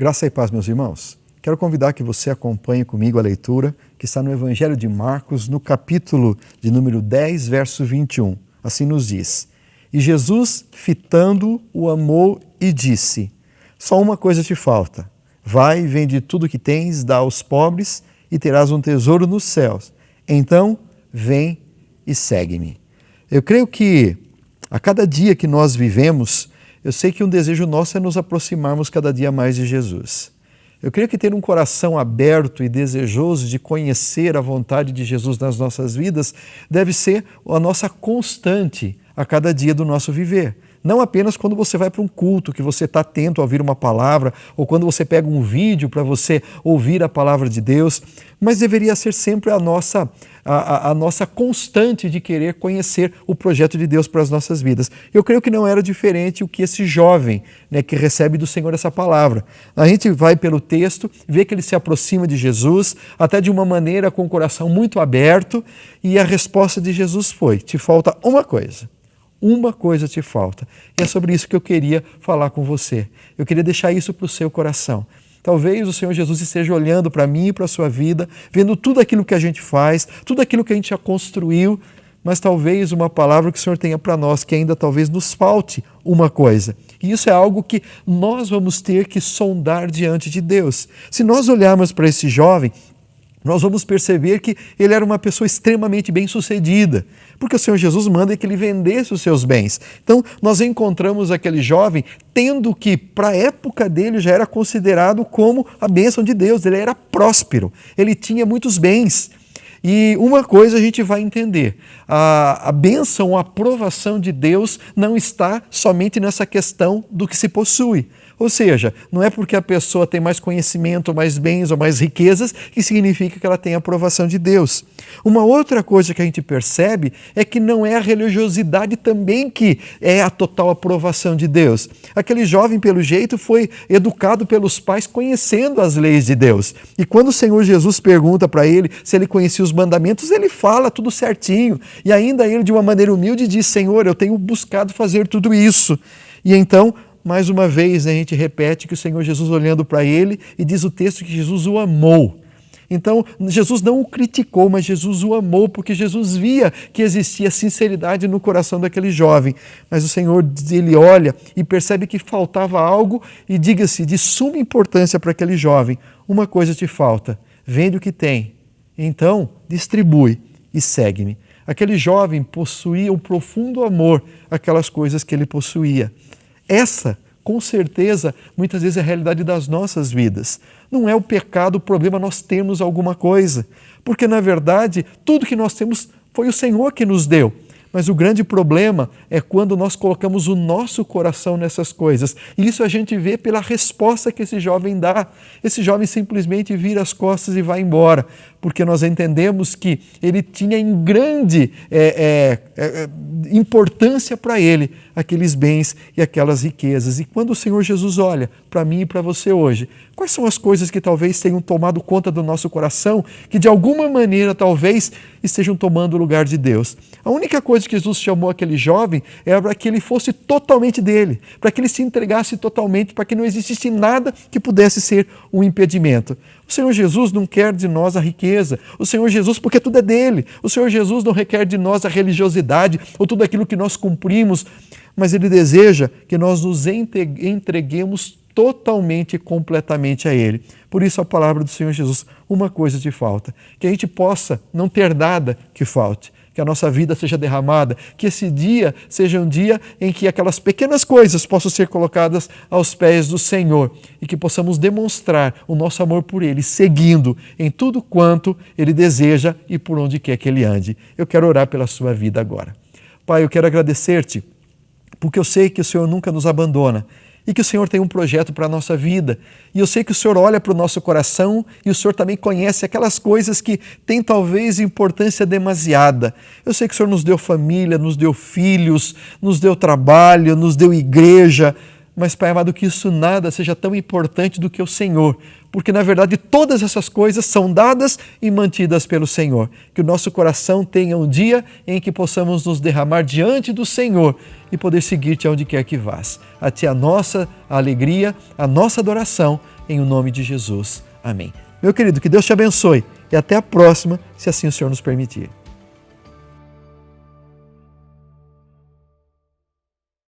Graça e paz, meus irmãos. Quero convidar que você acompanhe comigo a leitura que está no Evangelho de Marcos, no capítulo de número 10, verso 21. Assim nos diz: E Jesus, fitando-o, o amou e disse: Só uma coisa te falta. Vai, vende tudo que tens, dá aos pobres e terás um tesouro nos céus. Então, vem e segue-me. Eu creio que a cada dia que nós vivemos, eu sei que um desejo nosso é nos aproximarmos cada dia mais de Jesus. Eu creio que ter um coração aberto e desejoso de conhecer a vontade de Jesus nas nossas vidas deve ser a nossa constante a cada dia do nosso viver. Não apenas quando você vai para um culto, que você está atento a ouvir uma palavra, ou quando você pega um vídeo para você ouvir a palavra de Deus, mas deveria ser sempre a nossa constante de querer conhecer o projeto de Deus para as nossas vidas. Eu creio que não era diferente o que esse jovem, que recebe do Senhor essa palavra. A gente vai pelo texto, vê que ele se aproxima de Jesus, até de uma maneira com o coração muito aberto, e a resposta de Jesus foi: te falta uma coisa. Uma coisa te falta. E é sobre isso que eu queria falar com você. Eu queria deixar isso para o seu coração. Talvez o Senhor Jesus esteja olhando para mim e para a sua vida, vendo tudo aquilo que a gente faz, tudo aquilo que a gente já construiu, mas talvez uma palavra que o Senhor tenha para nós, que ainda talvez nos falte uma coisa. E isso é algo que nós vamos ter que sondar diante de Deus. Se nós olharmos para esse jovem, nós vamos perceber que ele era uma pessoa extremamente bem-sucedida, porque o Senhor Jesus manda que ele vendesse os seus bens. Então, nós encontramos aquele jovem tendo que, para a época dele, já era considerado como a bênção de Deus. Ele era próspero, ele tinha muitos bens. E uma coisa a gente vai entender: a bênção, a aprovação de Deus não está somente nessa questão do que se possui. Ou seja, não é porque a pessoa tem mais conhecimento, mais bens ou mais riquezas que significa que ela tem a aprovação de Deus. Uma outra coisa que a gente percebe é que não é a religiosidade também que é a total aprovação de Deus. Aquele jovem, pelo jeito, foi educado pelos pais conhecendo as leis de Deus. E quando o Senhor Jesus pergunta para ele se ele conhecia os mandamentos, ele fala tudo certinho. E ainda ele, de uma maneira humilde, diz: Senhor, eu tenho buscado fazer tudo isso. E então, mais uma vez, a gente repete que o Senhor Jesus, olhando para ele, e diz o texto que Jesus o amou. Então, Jesus não o criticou, mas Jesus o amou, porque Jesus via que existia sinceridade no coração daquele jovem. Mas o Senhor, ele olha e percebe que faltava algo, e diga-se, de suma importância para aquele jovem: uma coisa te falta, vende o que tem, então distribui e segue-me. Aquele jovem possuía um profundo amor àquelas coisas que ele possuía. Essa, com certeza, muitas vezes é a realidade das nossas vidas. Não é o pecado o problema nós termos alguma coisa, porque, na verdade, tudo que nós temos foi o Senhor que nos deu. Mas o grande problema é quando nós colocamos o nosso coração nessas coisas. E isso a gente vê pela resposta que esse jovem dá. Esse jovem simplesmente vira as costas e vai embora, porque nós entendemos que ele tinha em grande importância para ele aqueles bens e aquelas riquezas. E quando o Senhor Jesus olha para mim e para você hoje, quais são as coisas que talvez tenham tomado conta do nosso coração, que de alguma maneira talvez estejam tomando o lugar de Deus? A única coisa que Jesus chamou aquele jovem era para que ele fosse totalmente dele, para que ele se entregasse totalmente, para que não existisse nada que pudesse ser um impedimento. O Senhor Jesus não quer de nós a riqueza. O Senhor Jesus, porque tudo é dele. O Senhor Jesus não requer de nós a religiosidade ou tudo aquilo que nós cumprimos, mas ele deseja que nós nos entreguemos totalmente e completamente a ele. Por isso a palavra do Senhor Jesus: uma coisa te falta, que a gente possa não ter nada que falte, que a nossa vida seja derramada, que esse dia seja um dia em que aquelas pequenas coisas possam ser colocadas aos pés do Senhor e que possamos demonstrar o nosso amor por Ele, seguindo em tudo quanto Ele deseja e por onde quer que Ele ande. Eu quero orar pela sua vida agora. Pai, eu quero agradecer-te, porque eu sei que o Senhor nunca nos abandona e que o Senhor tem um projeto para a nossa vida. E eu sei que o Senhor olha para o nosso coração e o Senhor também conhece aquelas coisas que têm talvez importância demasiada. Eu sei que o Senhor nos deu família, nos deu filhos, nos deu trabalho, nos deu igreja, mas, Pai amado, que isso nada seja tão importante do que o Senhor, porque, na verdade, todas essas coisas são dadas e mantidas pelo Senhor. Que o nosso coração tenha um dia em que possamos nos derramar diante do Senhor e poder seguir-te aonde quer que vás. A Ti a nossa alegria, a nossa adoração, em o nome de Jesus. Amém. Meu querido, que Deus te abençoe e até a próxima, se assim o Senhor nos permitir.